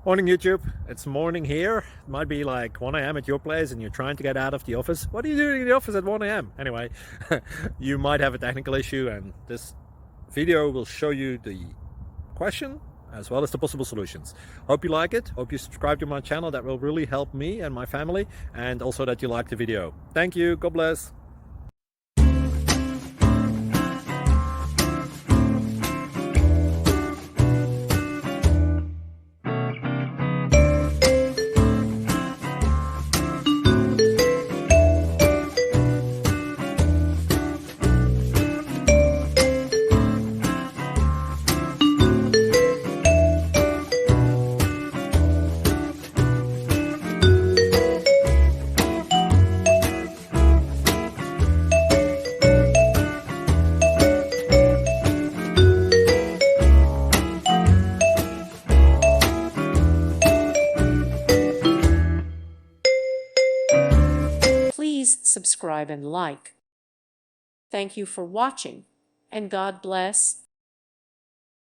Morning YouTube, it's morning here. It might be like 1 a.m. at your place and you're trying to get out of the office. What are you doing in the office at 1 a.m.? Anyway, you might have a technical issue and this video will show you the question as well as the possible solutions. Hope you like it, hope you subscribe to my channel. That will really help me and my family, and also that you like the video. Thank you, God bless. Please subscribe and like. Thank you for watching, and God bless.